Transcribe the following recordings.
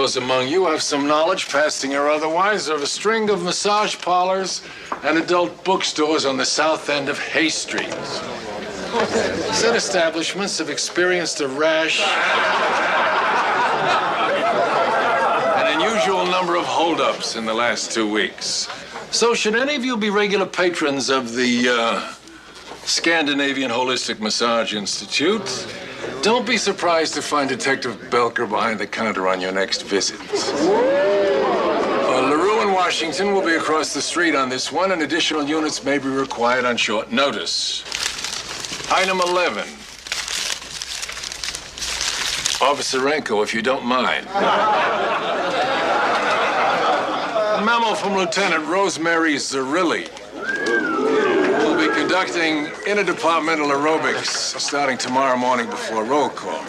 Those among you have some knowledge, passing or otherwise, of a string of massage parlors and adult bookstores on the south end of Hay Street. Said establishments have experienced a rash, an unusual number of holdups in the last 2 weeks. So should any of you be regular patrons of the Scandinavian Holistic Massage Institute, don't be surprised to find Detective Belker behind the counter on your next visit. LaRue and Washington will be across the street on this one, and additional units may be required on short notice. Item 11. Officer Renko, if you don't mind. A memo from Lieutenant Rosemary Zerilli. We'll be conducting interdepartmental aerobics starting tomorrow morning before roll call.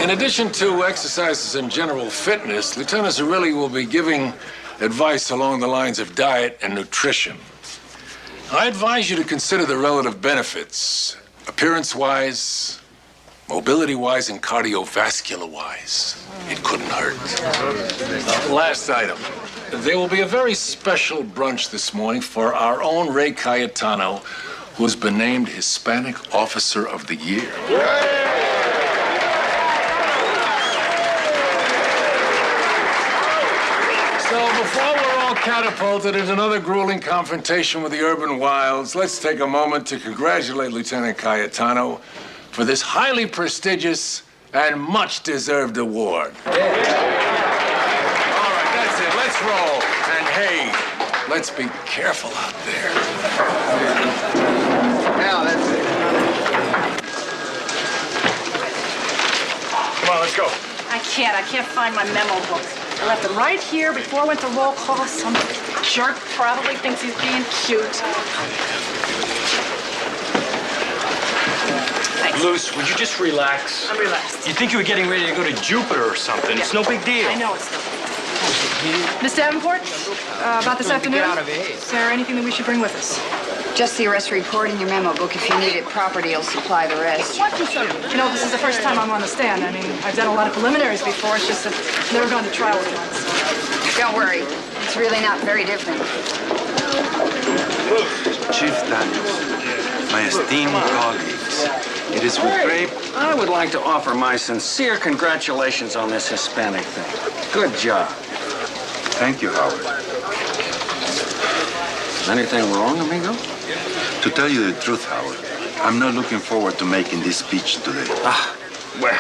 In addition to exercises and general fitness, Lieutenant Zerilli will be giving advice along the lines of diet and nutrition. I advise you to consider the relative benefits, appearance-wise, mobility-wise, and cardiovascular-wise. It couldn't hurt. Last item. There will be a very special brunch this morning for our own Ray Calletano, who's been named Hispanic Officer of the Year. So before we're all catapulted into another grueling confrontation with the urban wilds, let's take a moment to congratulate Lieutenant Calletano for this highly prestigious and much-deserved award. Let's roll. And hey, let's be careful out there. Now, that's it. Come on, let's go. I can't find my memo book. I left it right here before I went to roll call. Some jerk probably thinks he's being cute. Thanks. Luce, would you just relax? I'm relaxed. You think you were getting ready to go to Jupiter or something. Yeah. It's no big deal. I know it's no big deal. Miss Davenport, about this afternoon, is there anything that we should bring with us? Just the arrest report in your memo book. If you need it, property will supply the rest. You know, this is the first time I'm on the stand. I mean, I've done a lot of preliminaries before. It's just that I've never gone to trial with one. So. Don't worry. It's really not very different. Chief Daniels, my esteemed colleagues, it is with great... I would like to offer my sincere congratulations on this Hispanic thing. Good job. Thank you, Howard. Anything wrong, amigo? To tell you the truth, Howard, I'm not looking forward to making this speech today. Well,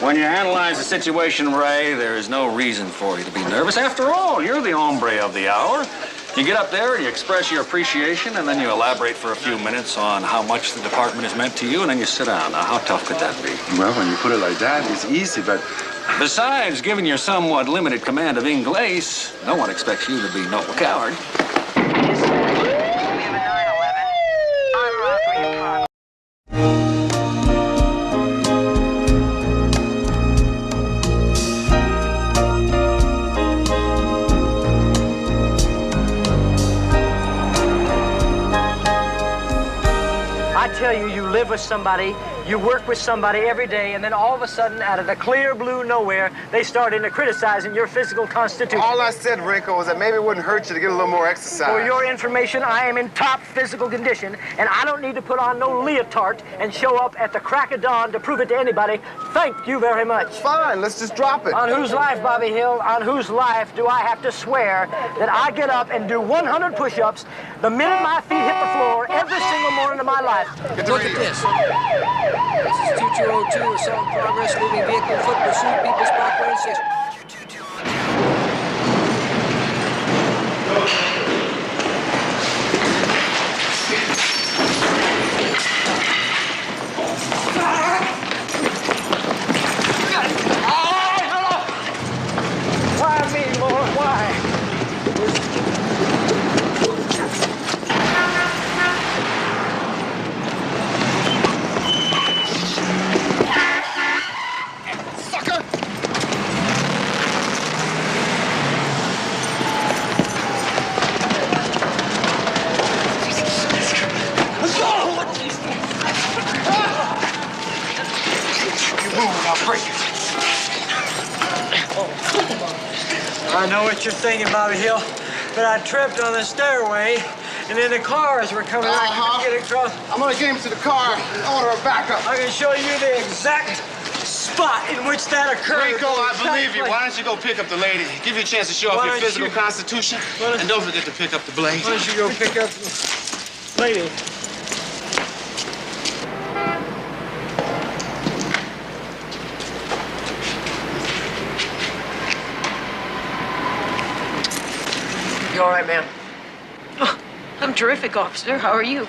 when you analyze the situation, Ray, there is no reason for you to be nervous. After all, you're the hombre of the hour. You get up there, you express your appreciation, and then you elaborate for a few minutes on how much the department has meant to you, and then you sit down. Now, how tough could that be? Well, when you put it like that, it's easy, but... Besides, given your somewhat limited command of English, no one expects you to be no coward. We have a 911 on robbery in progress. I tell you, you live with somebody, you work with somebody every day, and then all of a sudden, out of the clear blue nowhere, they start into criticizing your physical constitution. All I said, Renko, was that maybe it wouldn't hurt you to get a little more exercise. For your information, I am in top physical condition, and I don't need to put on no leotard and show up at the crack of dawn to prove it to anybody. Thank you very much. Fine, let's just drop it. On whose life, Bobby Hill, on whose life do I have to swear that I get up and do 100 push-ups the minute my feet hit the floor every single morning of my life? Look at this. This is 2202, assault in progress, moving vehicle, foot pursuit, People's Parkway, 6. Why me, Lord? Why? Sucker! I know what you're thinking, Bobby Hill, but I tripped on the stairway, and then the cars were coming. I couldn't get across. I'm gonna get him to the car and order a backup. I can show you the exact spot in which that occurred. Renko, I believe you. Why don't you go pick up the lady? Give you a chance to show off your physical constitution. And don't forget to pick up the blade. Why don't you go pick up the lady? You all right, ma'am? Oh, I'm terrific, officer. How are you?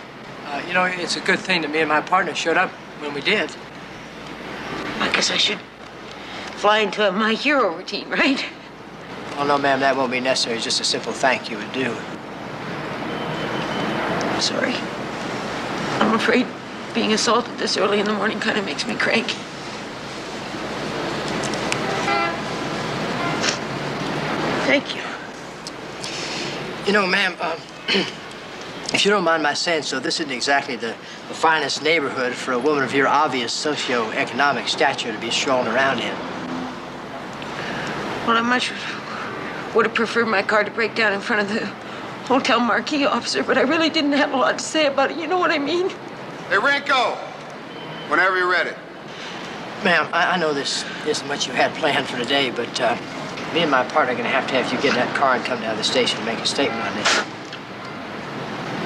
You know, it's a good thing that me and my partner showed up when we did. I guess I should fly into my hero routine, right? Oh, no, ma'am, that won't be necessary. Just a simple thank you would do. Sorry. I'm afraid being assaulted this early in the morning kind of makes me cranky. Thank you. You know, ma'am, if you don't mind my saying so, this isn't exactly the finest neighborhood for a woman of your obvious socio-economic stature to be strolling around in. Well, I much would have preferred my car to break down in front of the hotel marquee, officer, but I really didn't have a lot to say about it. You know what I mean? Hey, Renko, whenever you're ready. Ma'am, I know this isn't what you had planned for today, but me and my partner are going to have you get in that car and come down to the station and make a statement on this.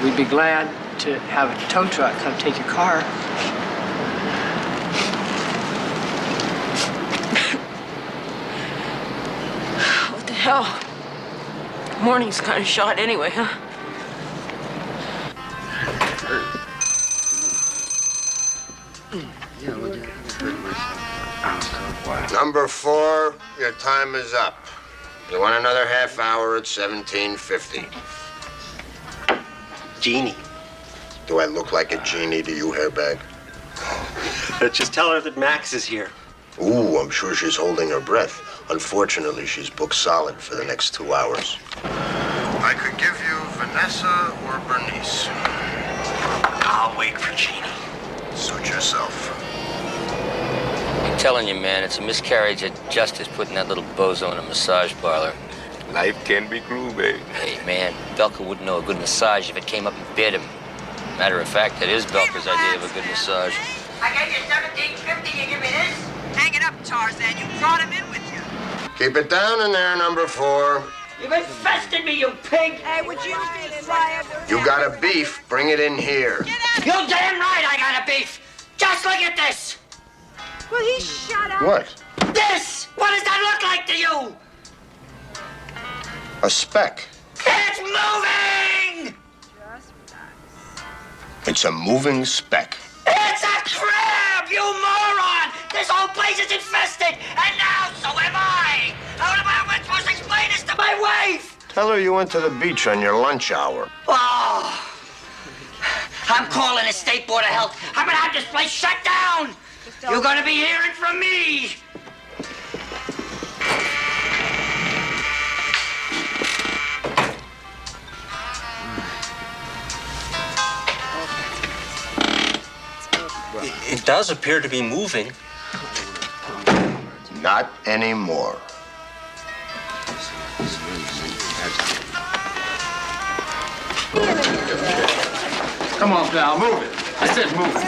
We'd be glad to have a tow truck come take your car. What the hell? Morning's kind of shot anyway, huh? Number 4, your time is up. You want another half hour at 17:50. Genie. Do I look like a genie to you, hairbag? Just tell her that Max is here. Ooh, I'm sure she's holding her breath. Unfortunately, she's booked solid for the next 2 hours. I could give you Vanessa or Bernice. I'll wait for Genie. Suit yourself. I'm telling you, man, it's a miscarriage of justice putting that little bozo in a massage parlor. Life can be cruel, babe. Hey, man, Belker wouldn't know a good massage if it came up and bit him. Matter of fact, that is Belker's idea of a good massage. I gave you $17.50, you give me this? Hang it up, Tarzan. You brought him in with you. Keep it down in there, number 4. You've infested me, you pig! Hey, would you fire? You got a beef, bring it in here. You damn right I got a beef! Just look at this! Will he shut up? What? This! What does that look like to you? A speck. It's moving! It's a moving speck. It's a crab, you moron! This whole place is infested, and now so am I! How am I supposed to explain this to my wife? Tell her you went to the beach on your lunch hour. Oh! I'm calling the State Board of Health. I'm gonna have this place shut down! You're gonna be hearing from me! It does appear to be moving. Not anymore. Come on, pal, move it. I said move it.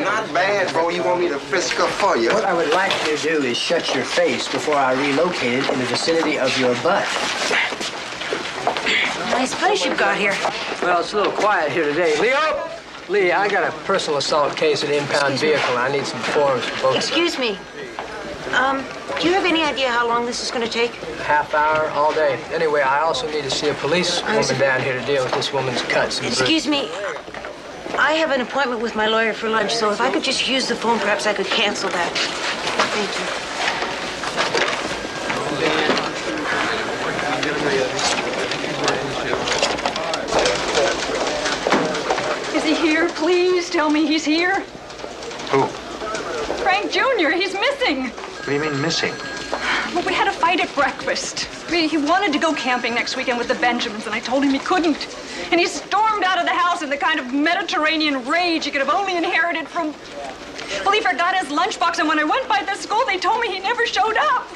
Not bad, bro. You want me to frisk up for you? What I would like you to do is shut your face before I relocate it in the vicinity of your butt. Nice place you've got here. Well, it's a little quiet here today. Leo! Lee, I got a personal assault case at impound vehicle. I need some forms for both. Excuse me. Do you have any idea how long this is going to take? Half hour, all day. Anyway, I also need to see a policewoman down here to deal with this woman's cuts and bruises. Excuse me. I have an appointment with my lawyer for lunch, so if I could just use the phone, perhaps I could cancel that. Thank you. Is he here? Please tell me he's here. Who? Frank Jr., he's missing. What do you mean missing? Well, we had a fight at breakfast. He wanted to go camping next weekend with the Benjamins, and I told him he couldn't. And he stormed out of the house in the kind of Mediterranean rage he could have only inherited from... Well, he forgot his lunchbox, and when I went by the school, they told me he never showed up.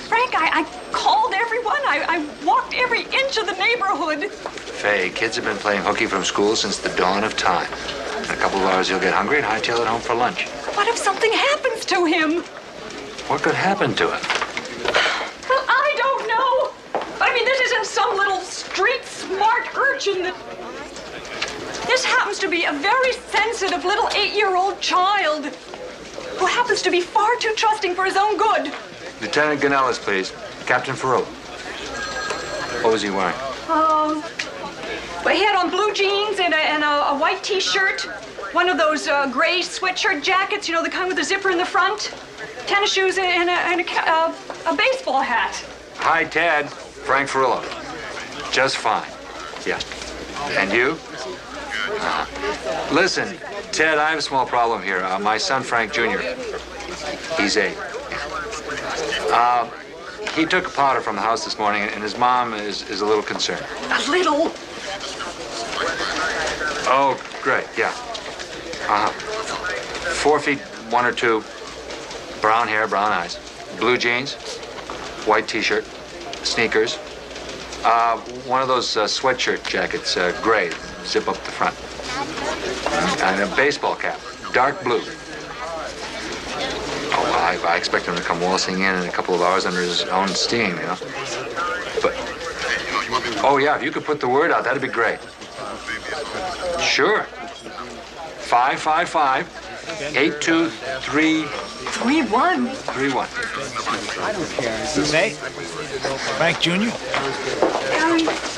Frank, I called everyone. I walked every inch of the neighborhood. Faye, kids have been playing hooky from school since the dawn of time. In a couple of hours, you'll get hungry and hightail it home for lunch. What if something happens to him? What could happen to him? Well, I don't know. But I mean, this isn't some little street-smart urchin that... This happens to be a very sensitive little 8-year-old child who happens to be far too trusting for his own good. Lieutenant Gonellis, please. Captain Furillo. What was he wearing? Well, he had on blue jeans and a white T-shirt, one of those gray sweatshirt jackets, you know, the kind with the zipper in the front, tennis shoes, and a baseball hat. Hi, Ted. Frank Furillo. Just fine. Yeah. And you? Listen, Ted, I have a small problem here. My son, Frank Jr., he's 8. He took a powder from the house this morning, and his mom is a little concerned. A little? Oh, great, yeah. 4 feet 1 or 2, brown hair, brown eyes, blue jeans, white T-shirt, sneakers, one of those sweatshirt jackets, gray, zip up the front, and a baseball cap, dark blue. Oh, well, I expect him to come waltzing in a couple of hours under his own steam, you know. But, oh, yeah, if you could put the word out, that'd be great. Sure. 555-823... 31. 31. I don't care. Hey, Frank Jr.?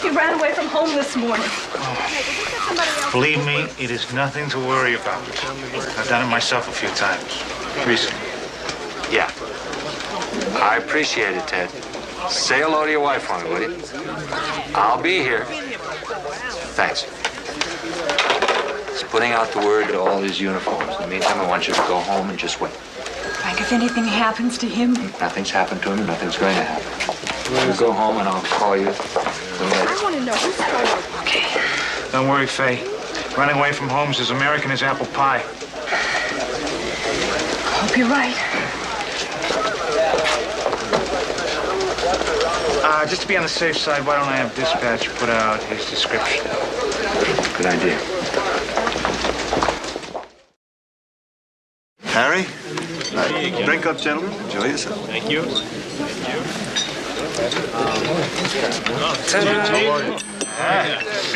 He ran away from home this morning. Believe me, it is nothing to worry about. I've done it myself a few times recently. Yeah. I appreciate it, Ted. Say hello to your wife for me, will you? I'll be here. Thanks. He's putting out the word to all his uniforms. In the meantime, I want you to go home and just wait. Frank, if anything happens to him... Nothing's happened to him, and nothing's going to happen. You go home, and I'll call you. I want to know who's going. Okay. Don't worry, Faye. Running away from home's as American as apple pie. Hope you're right. Just to be on the safe side, why don't I have dispatch put out his description? Good idea. Harry? Drink up, gentlemen. Enjoy yourself. Thank you.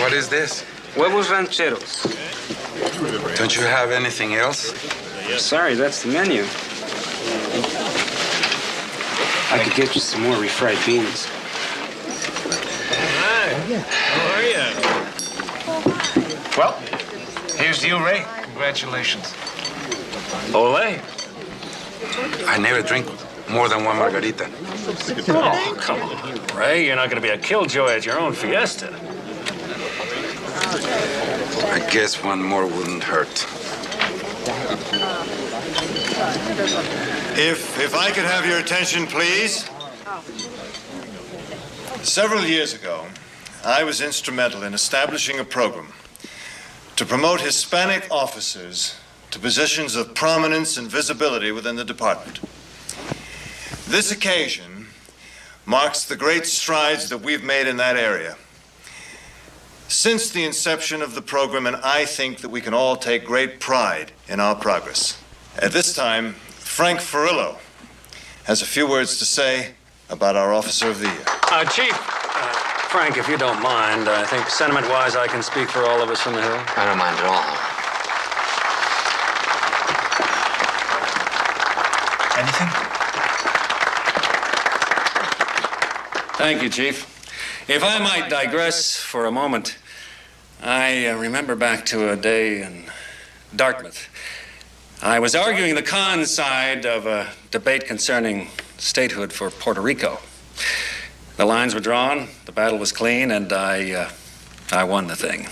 What is this? Huevos rancheros. Don't you have anything else? Sorry, that's the menu. I could get you some more refried beans. How are you? Well, here's to you, Ray. Congratulations. Ole. I never drink more than one margarita. Oh, come on, Ray. You're not going to be a killjoy at your own fiesta. I guess one more wouldn't hurt. If I could have your attention, please. Several years ago, I was instrumental in establishing a program to promote Hispanic officers to positions of prominence and visibility within the department. This occasion marks the great strides that we've made in that area since the inception of the program, and I think that we can all take great pride in our progress. At this time, Frank Furillo has a few words to say about our Officer of the Year. Chief, Frank, if you don't mind, I think sentiment-wise I can speak for all of us from the Hill. I don't mind at all. Anything? Thank you, Chief. If I might digress for a moment, I remember back to a day in Dartmouth. I was arguing the con side of a debate concerning statehood for Puerto Rico. The lines were drawn, the battle was clean, and I won the thing.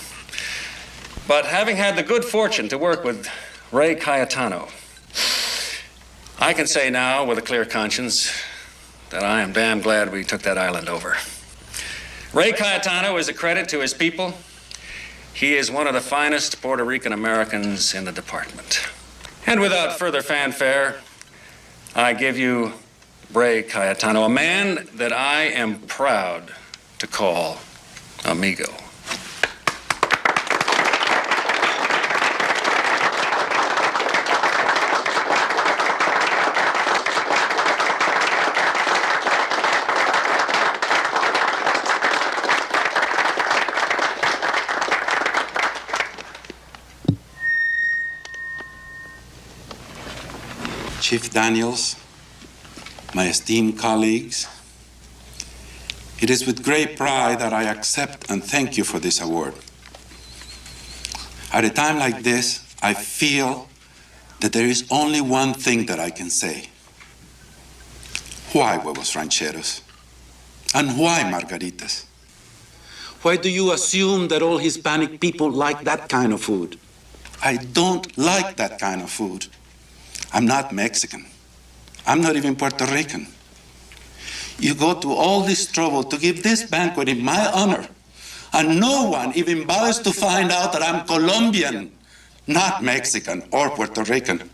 But having had the good fortune to work with Ray Calletano, I can say now with a clear conscience that I am damn glad we took that island over. Ray Calletano is a credit to his people. He is one of the finest Puerto Rican Americans in the department. And without further fanfare, I give you Ray Calletano, a man that I am proud to call amigo. Chief Daniels, my esteemed colleagues, it is with great pride that I accept and thank you for this award. At a time like this, I feel that there is only one thing that I can say. Why huevos rancheros? And why margaritas? Why do you assume that all Hispanic people like that kind of food? I don't like that kind of food. I'm not Mexican. I'm not even Puerto Rican. You go to all this trouble to give this banquet in my honor, and no one even bothers to find out that I'm Colombian, not Mexican or Puerto Rican.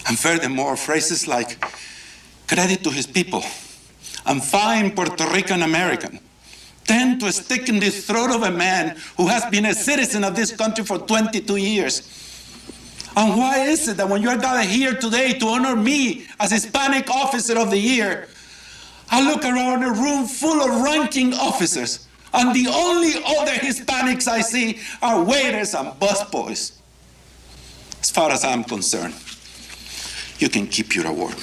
And furthermore, phrases like credit to his people and fine Puerto Rican American tend to stick in the throat of a man who has been a citizen of this country for 22 years. And why is it that when you're gathered here today to honor me as Hispanic Officer of the Year, I look around a room full of ranking officers, and the only other Hispanics I see are waiters and busboys? As far as I'm concerned, you can keep your award.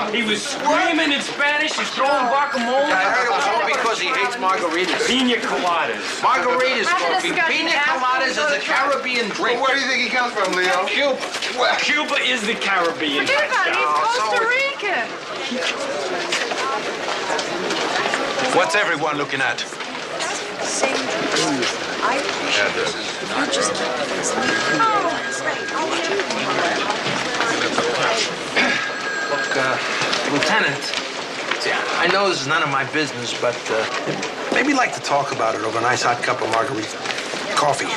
He was screaming in Spanish, he's throwing guacamole. I heard it was all because he hates margaritas. Pina coladas. Margaritas, Scorpion. Pina coladas is a Caribbean drink. Well, where do you think he comes from, Leo? Cuba. Well, Cuba is the Caribbean. Forget about it, he's Costa Rican. What's everyone looking at? Look, Lieutenant, I know this is none of my business, but maybe you'd like to talk about it over a nice hot cup of margarita coffee.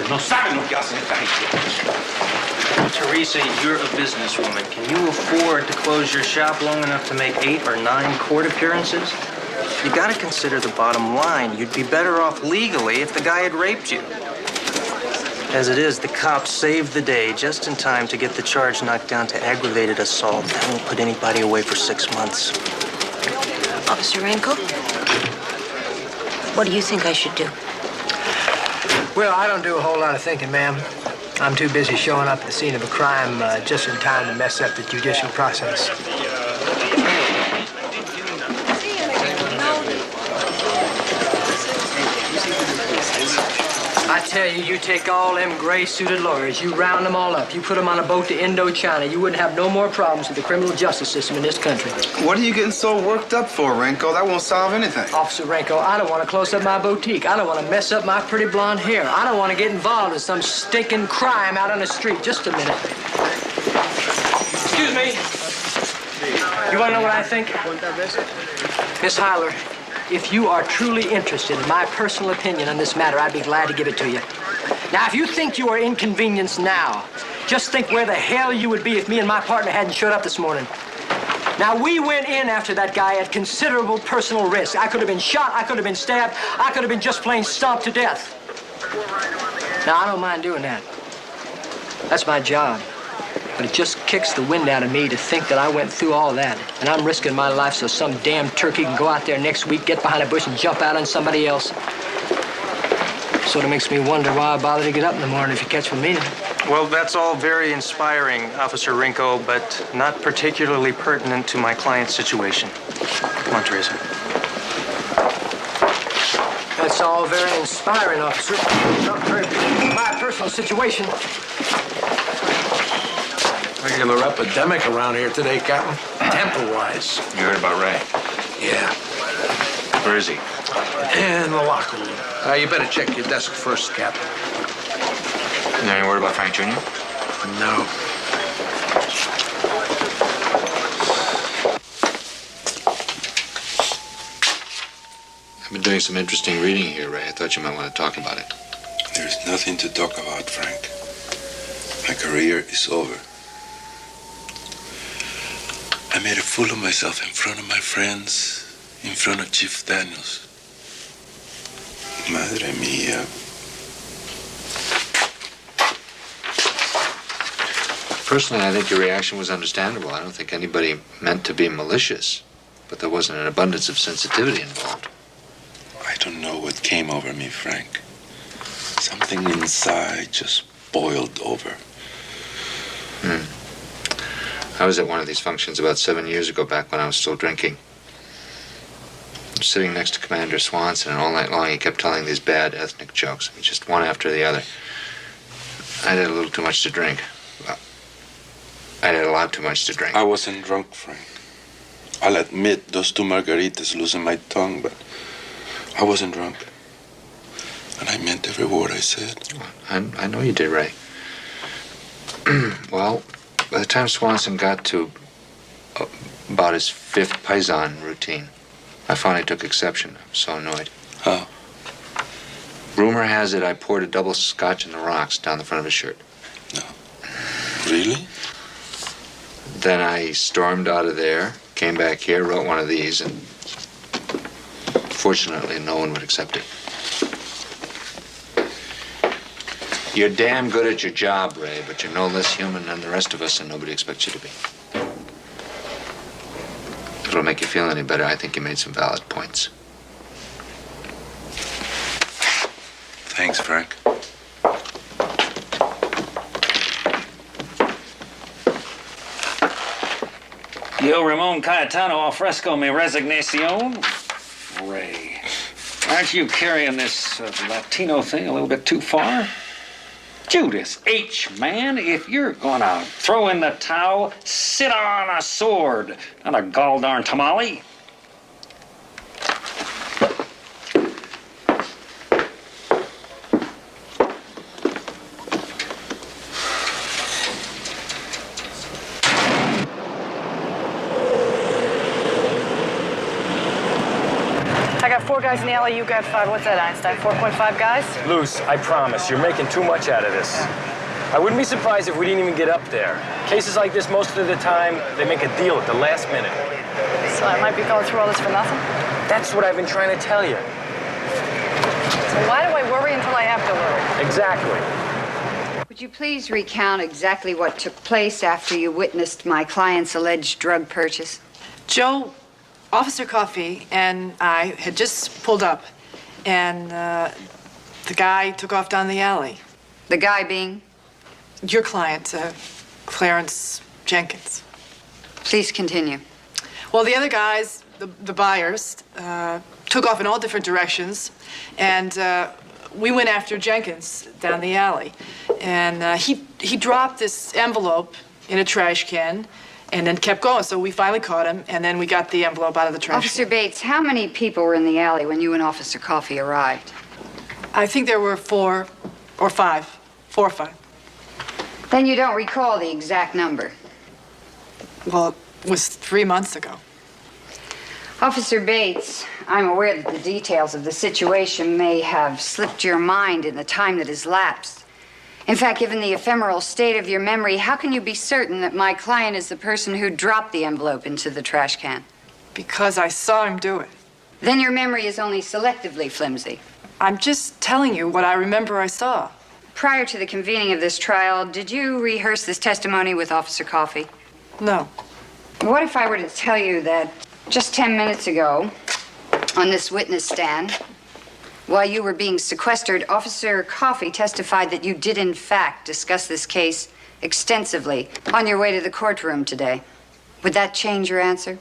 No saben lo que hacen esta gente. Teresa, you're a businesswoman. Can you afford to close your shop long enough to make 8 or 9 court appearances? You gotta consider the bottom line. You'd be better off legally if the guy had raped you. As it is, the cops saved the day just in time to get the charge knocked down to aggravated assault. That won't put anybody away for 6 months. Officer Renko, what do you think I should do? Well, I don't do a whole lot of thinking, ma'am. I'm too busy showing up at the scene of a crime just in time to mess up the judicial process. I tell you, you take all them gray-suited lawyers, you round them all up, you put them on a boat to Indochina, you wouldn't have no more problems with the criminal justice system in this country. What are you getting so worked up for, Renko? That won't solve anything. Officer Renko, I don't want to close up my boutique. I don't want to mess up my pretty blonde hair. I don't want to get involved in some stinking crime out on the street. Just a minute. Excuse me. You want to know what I think? Miss Hyler, if you are truly interested in my personal opinion on this matter, I'd be glad to give it to you. Now, if you think you are inconvenienced now, just think where the hell you would be if me and my partner hadn't showed up this morning. Now, we went in after that guy at considerable personal risk. I could have been shot, I could have been stabbed, I could have been just plain stomped to death. Now, I don't mind doing that. That's my job. But it just kicks the wind out of me to think that I went through all that, and I'm risking my life so some damn turkey can go out there next week, get behind a bush, and jump out on somebody else. Sort of makes me wonder why I bother to get up in the morning if you catch me meaning. Well, that's all very inspiring, Officer Renko, but not particularly pertinent to my client's situation. Come on, Teresa. That's all very inspiring, officer. Not very pertinent to my personal situation. Regular epidemic around here today, Captain. Temper-wise. You heard about Ray? Yeah. Where is he? In the locker room. You better check your desk first, Captain. You any word about Frank Jr.? No. doing some interesting reading here, Ray. I thought you might want to talk about it. There's nothing to talk about, Frank. My career is over. I made a fool of myself in front of my friends, in front of Chief Daniels. Madre mía. Personally, I think your reaction was understandable. I don't think anybody meant to be malicious, but there wasn't an abundance of sensitivity involved. I don't know what came over me, Frank. Something inside just boiled over. I was at one of these functions about 7 years ago, back when I was still drinking. I was sitting next to Commander Swanson, and all night long he kept telling these bad ethnic jokes, just one after the other. I had a little too much to drink. I had a lot too much to drink. I wasn't drunk, Frank. I'll admit those 2 margaritas losing my tongue, but I wasn't drunk. And I meant every word I said. I know you did, Ray. Well, by the time Swanson got to about his 5th Paisan routine, I finally took exception. I was so annoyed. How? Rumor has it I poured a double scotch in the rocks down the front of his shirt. No. Really? Then I stormed out of there, came back here, wrote one of these, and fortunately no one would accept it. You're damn good at your job, Ray, but you're no less human than the rest of us, and nobody expects you to be. If it'll make you feel any better, I think you made some valid points. Thanks, Frank. Yo, Ramon Calletano al fresco mi resignacion. Ray, aren't you carrying this Latino thing a little bit too far? Judas H., man, if you're gonna throw in the towel, sit on a sword, not a gall-darn tamale. I got 4 guys in the alley, you got 5. What's that, Einstein? 4.5 guys? Luce, I promise, you're making too much out of this. I wouldn't be surprised if we didn't even get up there. Cases like this, most of the time, they make a deal at the last minute. So I might be going through all this for nothing? That's what I've been trying to tell you. So why do I worry until I have to worry? Exactly. Would you please recount exactly what took place after you witnessed my client's alleged drug purchase? Joe, Officer Coffey and I had just pulled up, and the guy took off down the alley. The guy being? Your client, Clarence Jenkins. Please continue. Well, the other guys, the buyers, took off in all different directions, and we went after Jenkins down the alley. And he dropped this envelope in a trash can, and then kept going. So we finally caught him, and then we got the envelope out of the trash. Officer Bates, how many people were in the alley when you and Officer Coffey arrived? I think there were 4 or 5. 4 or 5. Then you don't recall the exact number? Well, it was 3 months ago. Officer Bates, I'm aware that the details of the situation may have slipped your mind in the time that has lapsed. In fact, given the ephemeral state of your memory, how can you be certain that my client is the person who dropped the envelope into the trash can? Because I saw him do it. Then your memory is only selectively flimsy. I'm just telling you what I remember I saw. Prior to the convening of this trial, did you rehearse this testimony with Officer Coffey? No. What if I were to tell you that just 10 minutes ago, on this witness stand, while you were being sequestered, Officer Coffey testified that you did, in fact, discuss this case extensively on your way to the courtroom today? Would that change your answer?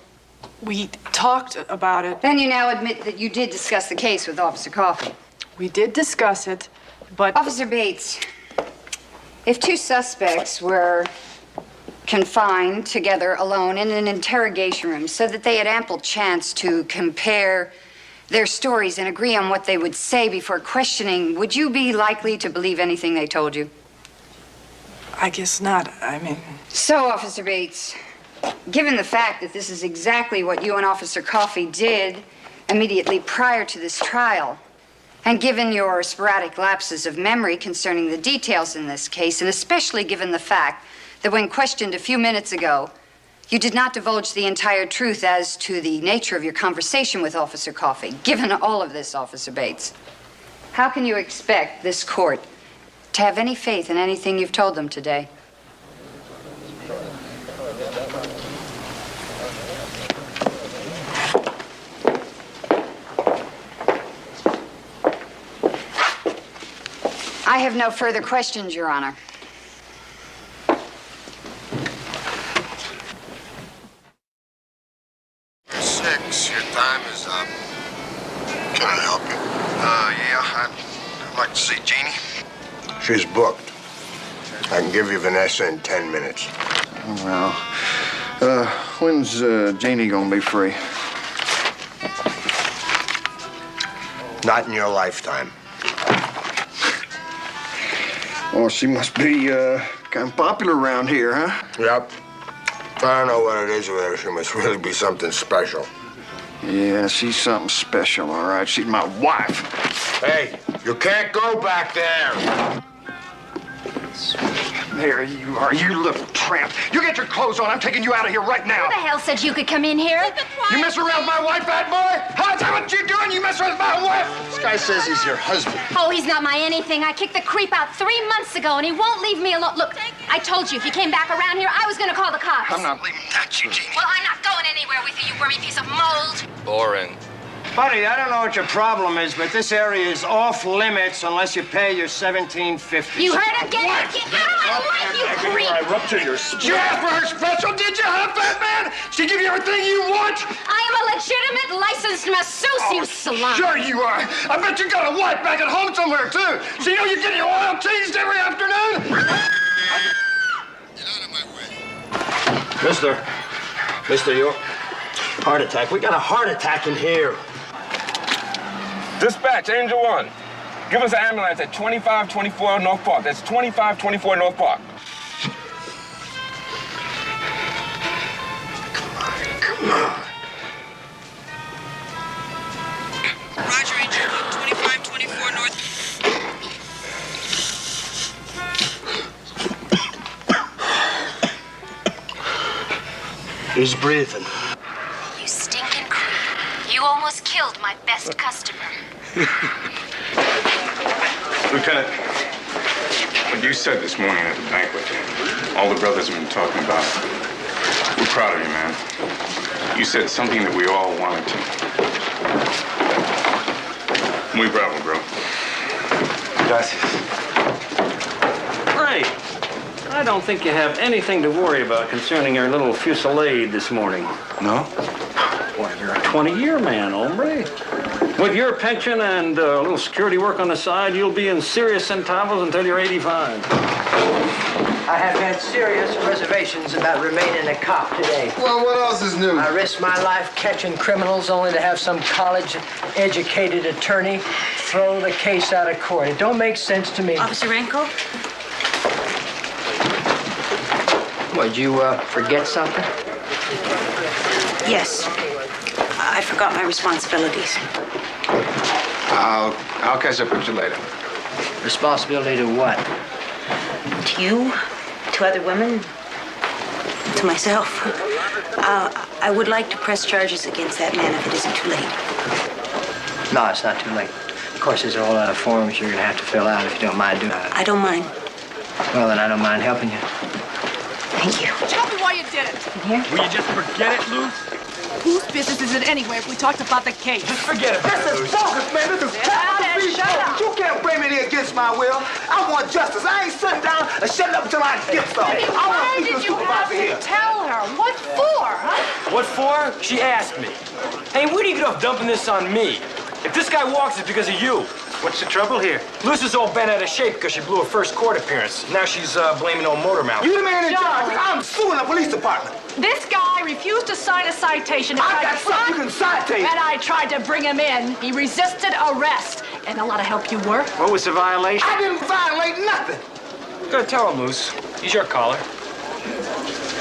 We talked about it. Then you now admit that you did discuss the case with Officer Coffey. We did discuss it, but... Officer Bates, if 2 suspects were confined together alone in an interrogation room so that they had ample chance to compare their stories and agree on what they would say before questioning, would you be likely to believe anything they told you? I guess not. I mean... So, Officer Bates, given the fact that this is exactly what you and Officer Coffey did, immediately prior to this trial. And given your sporadic lapses of memory concerning the details in this case, and especially given the fact that when questioned a few minutes ago, you did not divulge the entire truth as to the nature of your conversation with Officer Coffey, given all of this, Officer Bates, how can you expect this court to have any faith in anything you've told them today? I have no further questions, Your Honor. 6, your time is up. Can I help you? Yeah, I'd like to see Jeannie. She's booked. I can give you Vanessa in 10 minutes. Well, when's Jeannie gonna be free? Not in your lifetime. Oh, she must be, kind of popular around here, huh? Yep. I don't know what it is with her. She must really be something special. Yeah, she's something special, all right. She's my wife. Hey, you can't go back there. There you are, you little tramp. You get your clothes on. I'm taking you out of here right now. Who the hell said you could come in here? You mess around with my wife, bad boy? How's that what you're doing? You mess around with my wife? This guy says he's your husband. Oh, he's not my anything. I kicked the creep out 3 months ago, and he won't leave me alone. Look, I told you, if he came back around here, I was going to call the cops. I'm not leaving that, Eugene. Well, I'm not going anywhere with you, you wormy piece of mold. Boring. Buddy, I don't know what your problem is, but this area is off limits unless you pay your $17.50. You heard him? Get out of my life, you creep! I rupture your spine. You asked for her special, did you, huh, fat man? She give you everything you want? I am a legitimate licensed masseuse, you salon. Sure you are. I bet you got a wife back at home somewhere, too. So you know you get your oil changed every afternoon? Mister, you heart attack. We got a heart attack in here. Dispatch, Angel 1. Give us an ambulance at 2524 North Park. That's 2524 North Park. Come on. Roger, Angel 1, 2524 North. He's breathing. You stinking creep. You almost killed my best customer. Lieutenant, what you said this morning at the banquet, all the brothers have been talking about, we're proud of you, man. You said something that we all wanted to. Muy bravo, bro. Gracias. Ray, I don't think you have anything to worry about concerning our little fusillade this morning. No? Why, you're a 20-year man, hombre. With your pension and a little security work on the side, you'll be in serious centavos until you're 85. I have had serious reservations about remaining a cop today. Well, what else is new? I risked my life catching criminals only to have some college-educated attorney throw the case out of court. It don't make sense to me. Officer Renko? Would you forget something? Yes. I forgot my responsibilities. I'll catch up with you later. Responsibility to what? To you, to other women, to myself. I would like to press charges against that man if it isn't too late. No, it's not too late. Of course, there's a whole lot of forms you're gonna have to fill out if you don't mind doing it. I don't mind. Well, then I don't mind helping you. Thank you. Tell me why you did it. Will you just forget it, Luz? Whose business is it anyway if we talked about the case? Just forget it. This is bogus, man. This is capital B. You can't bring me here against my will. I want justice. I ain't sitting down and shutting up until I get some. I Why want to did you have to tell her? What for, huh? What for? She asked me. Hey, where do you get off dumping this on me? If this guy walks, it's because of you. What's the trouble here? Luce is all bent out of shape because she blew her first court appearance. Now she's blaming old motor mouth. You the man in charge. I'm suing the police department. This guy refused to sign a citation. I got something you can citate. When I tried to bring him in, he resisted arrest. And a lot of help you were. What was the violation? I didn't violate nothing. Go tell him, Luce. He's your caller.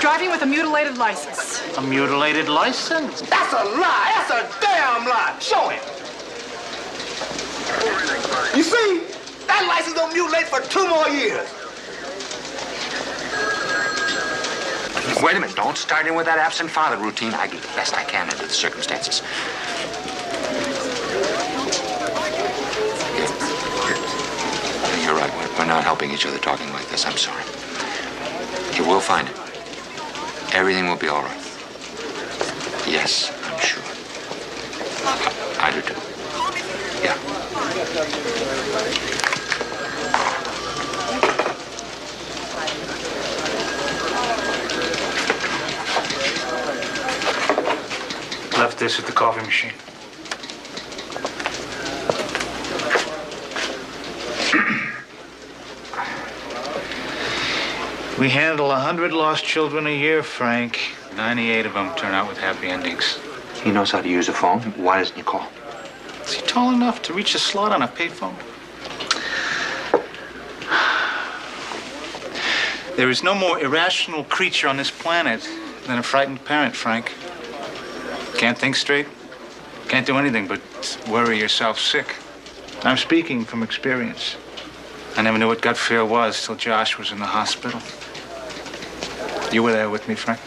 Driving with a mutilated license. A mutilated license? That's a lie. That's a damn lie. Show him. You see, that license don't mutilate for 2 more years. Wait a minute, don't start in with that absent father routine. I do the best I can under the circumstances. You're right, we're not helping each other talking like this. I'm sorry. You will find it. Everything will be all right. Yes, I'm sure. I do too. Yeah. Left this at the coffee machine. We handle 100 lost children a year, Frank. 98 of them turn out with happy endings. He knows how to use a phone. Why doesn't he call? Is he tall enough to reach a slot on a payphone? There is no more irrational creature on this planet than a frightened parent, Frank. Can't think straight. Can't do anything but worry yourself sick. I'm speaking from experience. I never knew what gut fear was till Josh was in the hospital. You were there with me, Frank.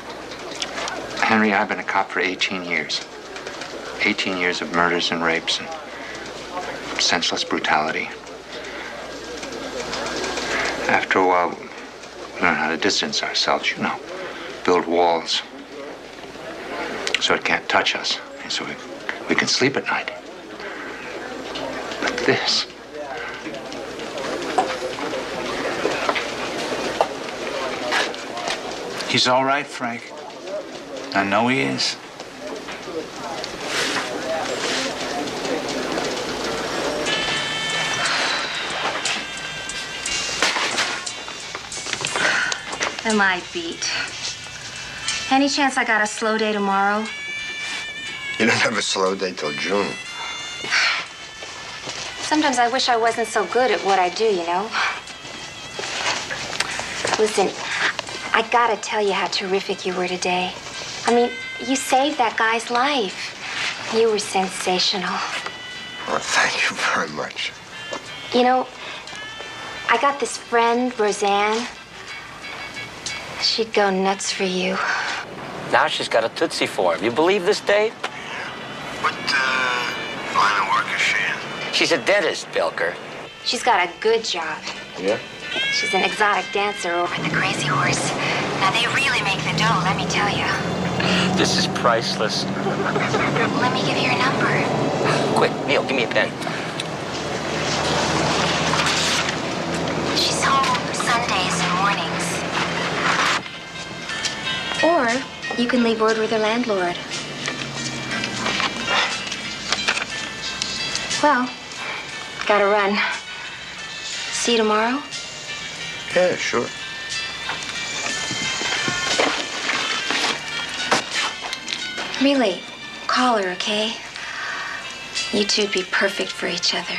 Henry, I've been a cop for 18 years. 18 years of murders and rapes and senseless brutality. After a while, we learn how to distance ourselves, you know. Build walls so it can't touch us, and so we can sleep at night. But this... He's all right, Frank. I know he is. Am I beat? Any chance I got a slow day tomorrow? You don't have a slow day till June. Sometimes I wish I wasn't so good at what I do, you know? Listen, I gotta tell you how terrific you were today. I mean, you saved that guy's life. You were sensational. Well, thank you very much. You know, I got this friend, Roseanne. She'd go nuts for you. Now she's got a Tootsie for him. You believe this, Dave? What line of work is she in? She's a dentist, Belker. She's got a good job. Yeah? She's an exotic dancer over at the Crazy Horse. Now, they really make the dough, let me tell you. This is priceless. Let me give you your number. Quick, Neil, give me a pen. She's home Sundays and mornings. Or you can leave word with her landlord. Well, gotta run. See you tomorrow? Yeah, sure. Really, call her, okay? You two'd be perfect for each other.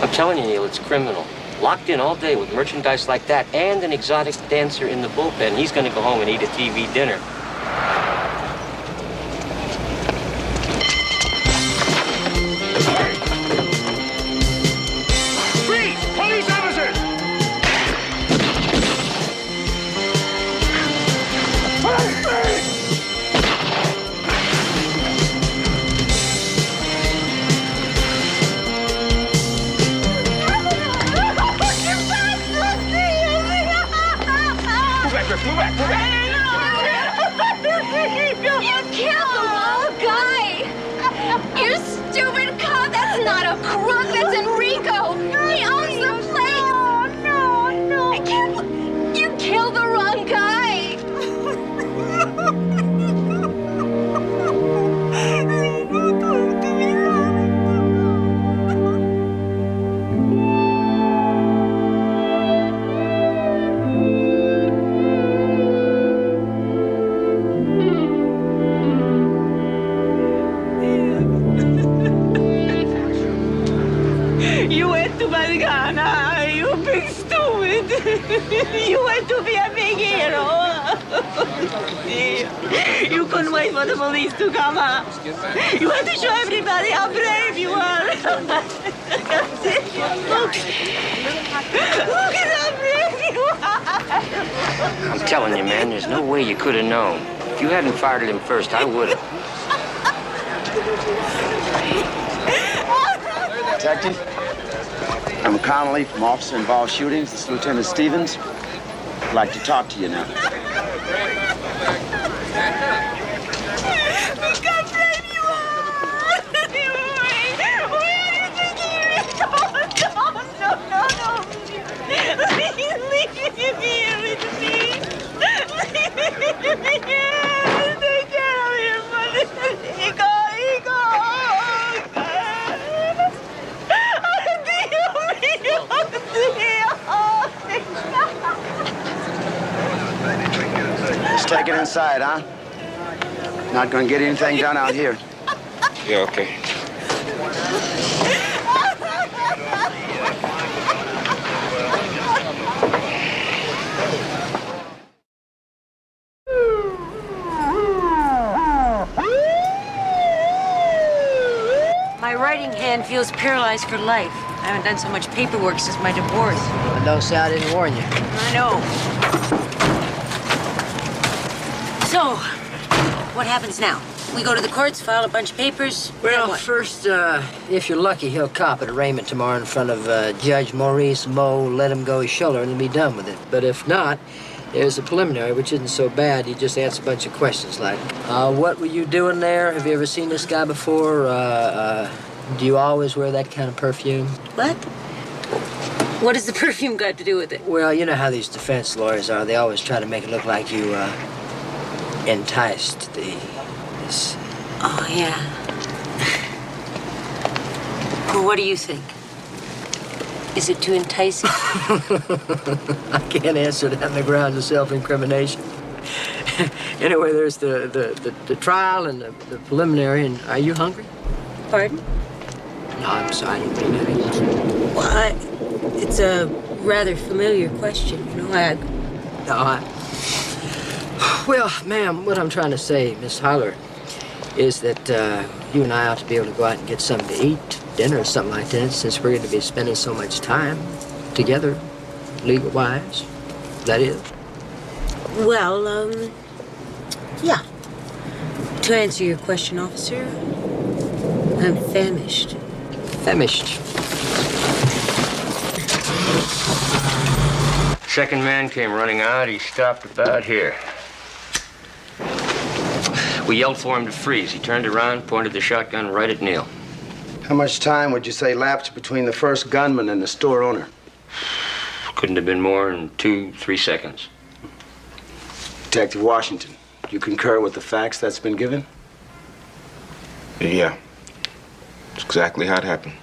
I'm telling you, Neil, it's criminal. Locked in all day with merchandise like that and an exotic dancer in the bullpen. He's gonna go home and eat a TV dinner. Freeze! Police officers! Move back, move back. You killed the wrong guy! You stupid cop! That's not a crook, that's Renko! He owns the place! No! I can't... You killed the wrong guy! Ghana, you big stupid. You want to be a big hero. You couldn't wait for the police to come up. You want to show everybody how brave you are. Look at how brave you are. I'm telling you, man, there's no way you could have known. If you hadn't fired at him first, I would have. Detective, I'm Connolly from Officer Involved Shootings. This is Lieutenant Stevens. I'd like to talk to you now. Look how brave you are. Where are you thinking you're No. Leave him here with me. Leave him here. Take care of him, mother. Higo. Let's take it inside, huh? Not gonna get anything done out here. Yeah, okay. My writing hand feels paralyzed for life. I haven't done so much paperwork since my divorce. Well, don't say I didn't warn you. I know. So, what happens now? We go to the courts, file a bunch of papers. Well, first, if you're lucky, he'll cop at arraignment tomorrow in front of Judge Maurice Moe, let him go his shoulder, and he'll be done with it. But if not, there's a preliminary, which isn't so bad. You just answer a bunch of questions like, what were you doing there? Have you ever seen this guy before? Do you always wear that kind of perfume? What? What does the perfume got to do with it? Well, you know how these defense lawyers are. They always try to make it look like you, enticed this. Oh, yeah. Well, what do you think? Is it too enticing? I can't answer that on the grounds of self-incrimination. Anyway, there's the trial and the preliminary, and are you hungry? Pardon? No, I'm sorry, I didn't mean anything. Well, it's a rather familiar question, you know. Well, ma'am, what I'm trying to say, Miss Holler, is that you and I ought to be able to go out and get something to eat, dinner or something like that, since we're going to be spending so much time together, legal-wise. That is. Well, yeah. To answer your question, officer, I'm famished. Famished? Second man came running out. He stopped about here. We yelled for him to freeze. He turned around, pointed the shotgun right at Neil. How much time would you say lapsed between the first gunman and the store owner? Couldn't have been more than 2-3 seconds. Detective Washington, do you concur with the facts that's been given? Yeah. It's exactly how it happened.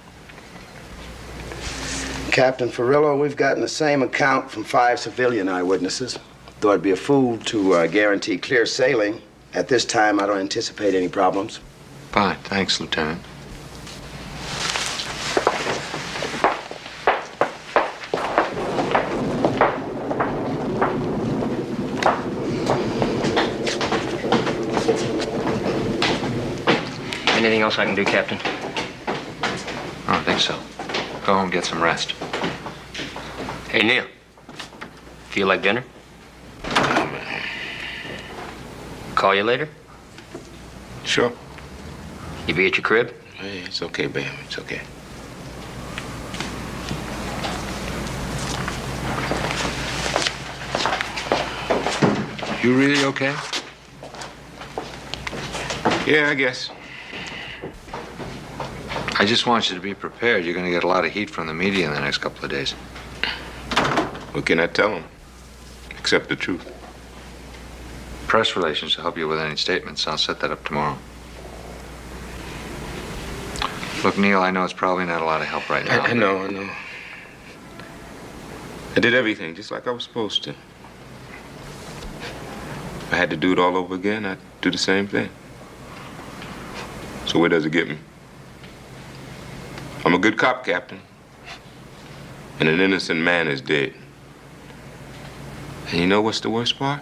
Captain Furillo, we've gotten the same account from 5 civilian eyewitnesses. Though I'd be a fool to guarantee clear sailing, at this time I don't anticipate any problems. Fine. Thanks, Lieutenant. Anything else I can do, Captain? I don't think so. Go home and get some rest. Hey, Neil. Feel like dinner? Call you later? Sure. You be at your crib? Hey, it's okay, babe. It's okay. You really okay? Yeah, I guess. I just want you to be prepared. You're going to get a lot of heat from the media in the next couple of days. What can I tell them? Except the truth. Press relations will help you with any statements. I'll set that up tomorrow. Look, Neil, I know it's probably not a lot of help right now. I know. I did everything just like I was supposed to. If I had to do it all over again, I'd do the same thing. So where does it get me? I'm a good cop, Captain. And an innocent man is dead. And you know what's the worst part?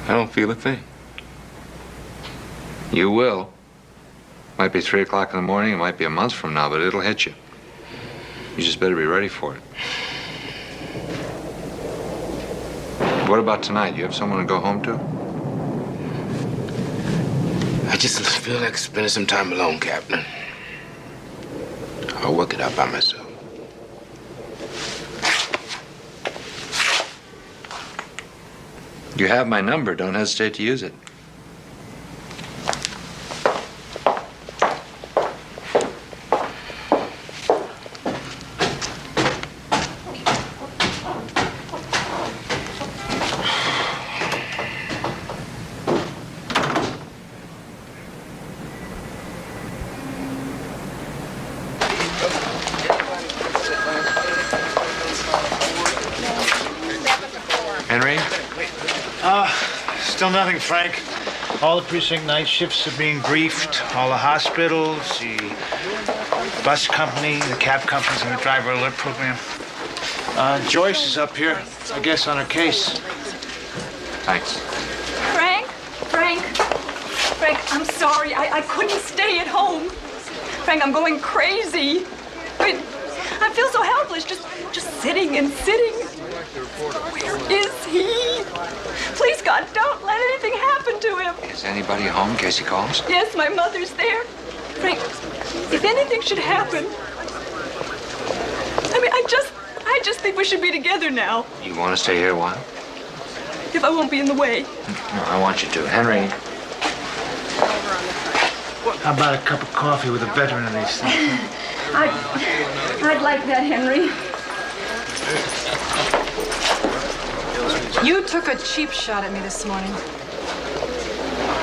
I don't feel a thing. You will. Might be 3 o'clock in the morning, it might be a month from now, but it'll hit you. You just better be ready for it. What about tonight? You have someone to go home to? I just feel like spending some time alone, Captain. I'll work it out by myself. You have my number. Don't hesitate to use it. Henry? Still nothing, Frank. All the precinct night shifts are being briefed. All the hospitals, the bus company, the cab companies, and the driver alert program. Joyce is up here, I guess, on her case. Thanks. Frank, I'm sorry. I couldn't stay at home. Frank, I'm going crazy. I feel so helpless, just sitting and sitting. Where is he? Please, God, don't let anything happen to him. Is anybody home in case he calls? Yes, my mother's there. Frank, if anything should happen, I mean, I just think we should be together now. You want to stay here a while? If I won't be in the way. No, I want you to. Henry. How about a cup of coffee with a veteran of these things? I'd like that, Henry. You took a cheap shot at me this morning.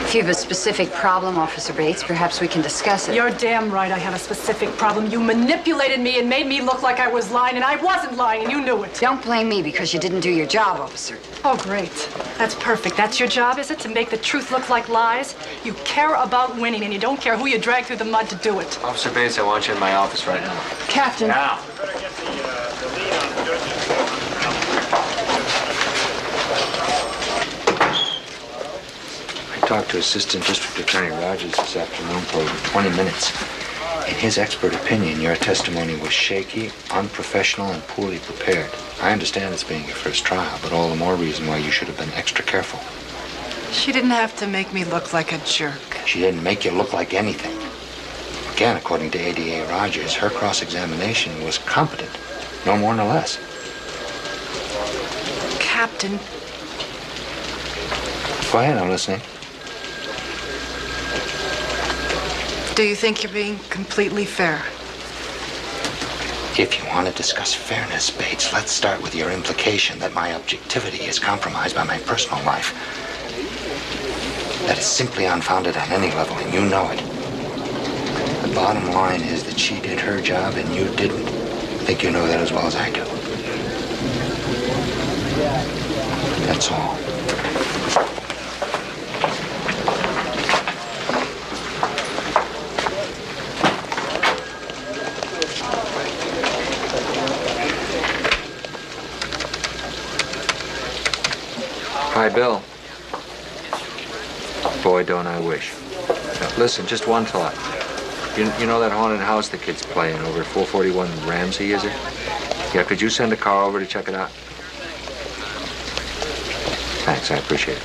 If you have a specific problem, Officer Bates, perhaps we can discuss it. You're damn right I have a specific problem. You manipulated me and made me look like I was lying, and I wasn't lying, and you knew it. Don't blame me because you didn't do your job, officer. Oh, great. That's perfect. That's your job, is it? To make the truth look like lies? You care about winning, and you don't care who you drag through the mud to do it. Officer Bates, I want you in my office right now. Captain. Now. I talked to Assistant District Attorney Rogers this afternoon for over 20 minutes. In his expert opinion, your testimony was shaky, unprofessional, and poorly prepared. I understand it's being your first trial, but all the more reason why you should have been extra careful. She didn't have to make me look like a jerk. She didn't make you look like anything. Again, according to ADA Rogers, her cross-examination was competent, no more nor less. Captain. Go ahead, I'm listening. Do you think you're being completely fair? If you want to discuss fairness, Bates, let's start with your implication that my objectivity is compromised by my personal life. That is simply unfounded on any level, and you know it. The bottom line is that she did her job and you didn't. I think you know that as well as I do. That's all. Hi, Bill. Boy, don't I wish. Now, listen, just one thought. You know that haunted house the kids play in over at 441 Ramsey, is it? Yeah, could you send a car over to check it out? Thanks, I appreciate it.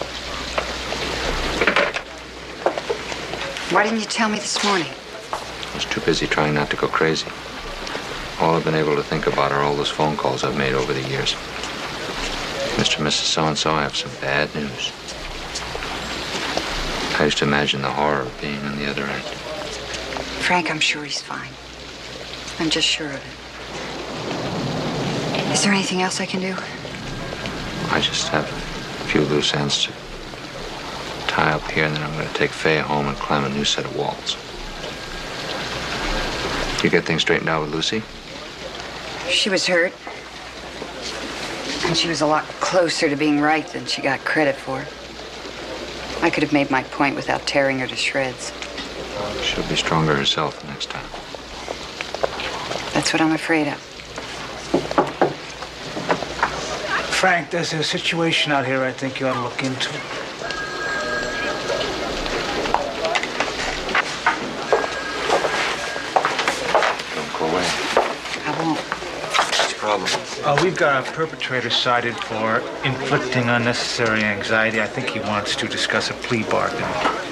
Why didn't you tell me this morning? I was too busy trying not to go crazy. All I've been able to think about are all those phone calls I've made over the years. Mr. and Mrs. So-and-so, I have some bad news. I used to imagine the horror of being on the other end. Frank, I'm sure he's fine. I'm just sure of it. Is there anything else I can do? I just have a few loose ends to tie up here, and then I'm going to take Faye home and climb a new set of walls. You get things straightened out with Lucy? She was hurt. And she was a lot closer to being right than she got credit for. I could have made my point without tearing her to shreds. She'll be stronger herself next time. That's what I'm afraid of. Frank, there's a situation out here I think you ought to look into. Don't go away. I won't. What's the problem? We've got a perpetrator cited for inflicting unnecessary anxiety. I think he wants to discuss a plea bargain.